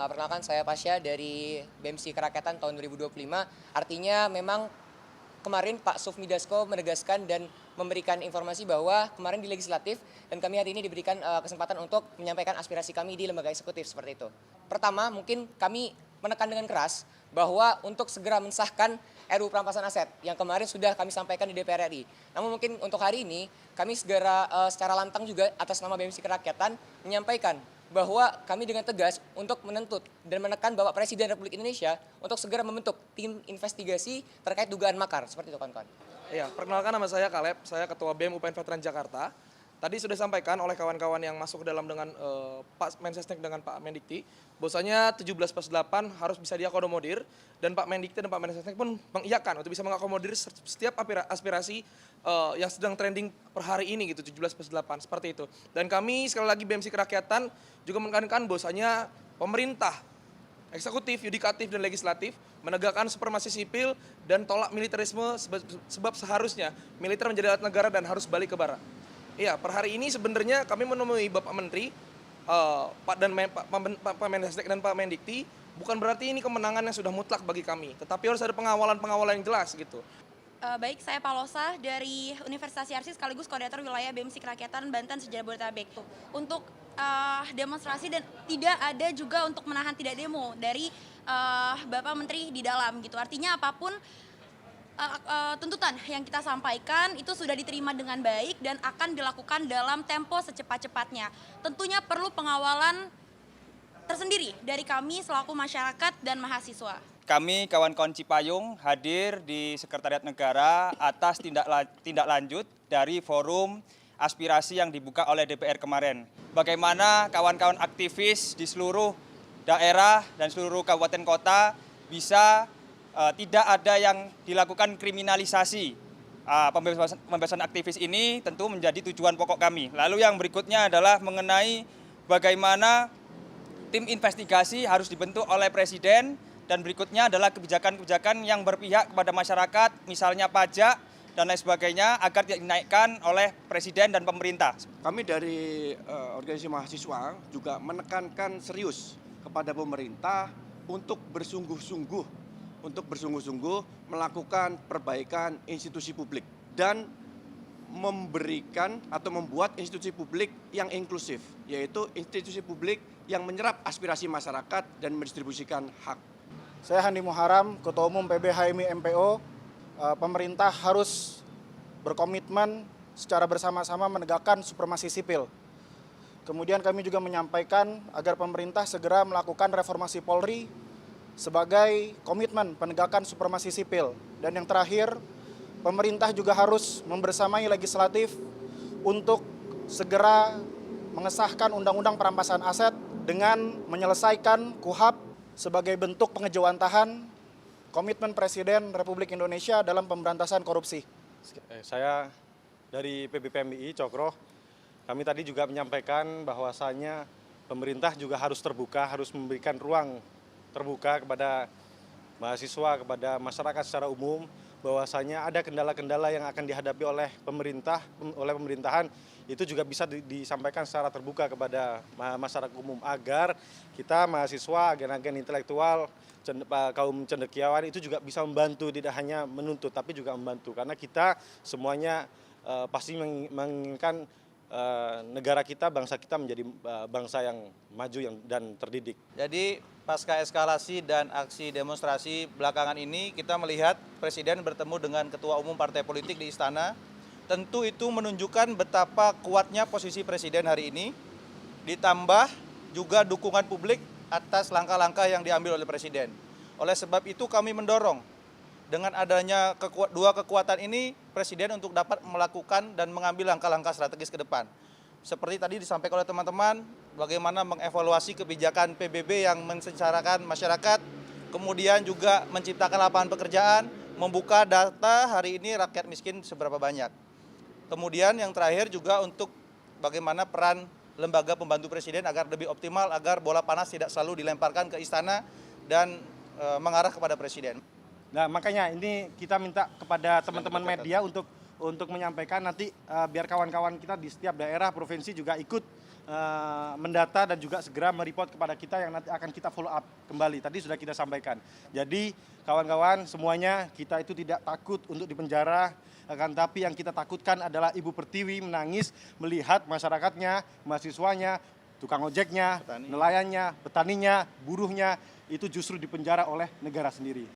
Perkenalkan saya Pasya dari BEMSI Kerakyatan tahun 2025. Artinya memang kemarin Pak Sufmi Dasko menegaskan dan memberikan informasi bahwa kemarin di legislatif dan kami hari ini diberikan kesempatan untuk menyampaikan aspirasi kami di lembaga eksekutif seperti itu. Pertama, mungkin kami menekan dengan keras bahwa untuk segera mensahkan RUU perampasan aset yang kemarin sudah kami sampaikan di DPR RI. Namun mungkin untuk hari ini kami segera secara lantang juga atas nama BEMSI Kerakyatan menyampaikan bahwa kami dengan tegas untuk menuntut dan menekan Bapak Presiden Republik Indonesia untuk segera membentuk tim investigasi terkait dugaan makar. Seperti itu, kawan-kawan. Iya, perkenalkan nama saya Kaleb, saya Ketua BEM UPN Veteran Jakarta. Tadi sudah disampaikan oleh kawan-kawan yang masuk ke dalam dengan Pak Mensesnek dengan Pak Mendikti, bahwasanya 17+8 harus bisa diakomodir dan Pak Mendikti dan Pak Mensesnek pun mengiyakan untuk bisa mengakomodir setiap aspirasi yang sedang trending per hari ini gitu, 17+8 seperti itu. Dan kami sekali lagi BEMSI Kerakyatan juga menekankan bahwasanya pemerintah eksekutif, yudikatif, dan legislatif menegakkan supremasi sipil dan tolak militerisme sebab seharusnya militer menjadi alat negara dan harus balik ke bara. Iya, per hari ini sebenarnya kami menemui Bapak Menteri, Pak Mensesnek dan Pak Mendikti, bukan berarti ini kemenangan yang sudah mutlak bagi kami, tetapi harus ada pengawalan-pengawalan yang jelas gitu. Baik, saya Palosa dari Universitas Yarsi sekaligus koordinator wilayah BEMSI Kerakyatan Banten Sejabodetabek. Untuk demonstrasi dan tidak ada juga untuk menahan tidak demo dari Bapak Menteri di dalam gitu. Artinya apapun tuntutan yang kita sampaikan itu sudah diterima dengan baik dan akan dilakukan dalam tempo secepat-cepatnya. Tentunya perlu pengawalan tersendiri dari kami selaku masyarakat dan mahasiswa. Kami kawan-kawan Cipayung hadir di Sekretariat Negara atas tindak lanjut dari forum aspirasi yang dibuka oleh DPR kemarin. Bagaimana kawan-kawan aktivis di seluruh daerah dan seluruh kabupaten kota bisa tidak ada yang dilakukan kriminalisasi. Pembebasan aktivis ini tentu menjadi tujuan pokok kami. Lalu yang berikutnya adalah mengenai bagaimana tim investigasi harus dibentuk oleh Presiden dan berikutnya adalah kebijakan-kebijakan yang berpihak kepada masyarakat, misalnya pajak dan lain sebagainya agar tidak dinaikkan oleh Presiden dan pemerintah. Kami dari organisasi mahasiswa juga menekankan serius kepada pemerintah untuk bersungguh-sungguh melakukan perbaikan institusi publik dan memberikan atau membuat institusi publik yang inklusif, yaitu institusi publik yang menyerap aspirasi masyarakat dan mendistribusikan hak. Saya Handi Muharam, Ketua Umum PB HMI MPO. Pemerintah harus berkomitmen secara bersama-sama menegakkan supremasi sipil. Kemudian kami juga menyampaikan agar pemerintah segera melakukan reformasi Polri sebagai komitmen penegakan supremasi sipil. Dan yang terakhir, pemerintah juga harus membersamai legislatif untuk segera mengesahkan Undang-Undang Perampasan Aset dengan menyelesaikan KUHP sebagai bentuk pengejawantahan komitmen Presiden Republik Indonesia dalam pemberantasan korupsi. Saya dari PBPMI Cokro, kami tadi juga menyampaikan bahwasannya pemerintah juga harus terbuka, harus memberikan ruang terbuka kepada mahasiswa, kepada masyarakat secara umum, bahwasanya ada kendala-kendala yang akan dihadapi oleh pemerintahan, itu juga bisa disampaikan secara terbuka kepada masyarakat umum agar kita mahasiswa, agen-agen intelektual, kaum cendekiawan itu juga bisa membantu, tidak hanya menuntut tapi juga membantu, karena kita semuanya pasti menginginkan negara kita, bangsa kita menjadi bangsa yang maju dan terdidik. Jadi pasca eskalasi dan aksi demonstrasi belakangan ini kita melihat Presiden bertemu dengan Ketua Umum Partai Politik di Istana. Tentu itu menunjukkan betapa kuatnya posisi Presiden hari ini, ditambah juga dukungan publik atas langkah-langkah yang diambil oleh Presiden. Oleh sebab itu kami mendorong dengan adanya dua kekuatan ini, Presiden untuk dapat melakukan dan mengambil langkah-langkah strategis ke depan. Seperti tadi disampaikan oleh teman-teman, bagaimana mengevaluasi kebijakan PBB yang mensengsarakan masyarakat, kemudian juga menciptakan lapangan pekerjaan, membuka data hari ini rakyat miskin seberapa banyak. Kemudian yang terakhir juga untuk bagaimana peran lembaga pembantu Presiden agar lebih optimal, agar bola panas tidak selalu dilemparkan ke istana dan mengarah kepada Presiden. Nah, makanya ini kita minta kepada teman-teman media untuk menyampaikan nanti biar kawan-kawan kita di setiap daerah provinsi juga ikut mendata dan juga segera mereport kepada kita yang nanti akan kita follow up kembali. Tadi sudah kita sampaikan. Jadi kawan-kawan semuanya, kita itu tidak takut untuk dipenjara, akan tapi yang kita takutkan adalah Ibu Pertiwi menangis melihat masyarakatnya, mahasiswanya, tukang ojeknya, nelayannya, petaninya, buruhnya itu justru dipenjara oleh negara sendiri.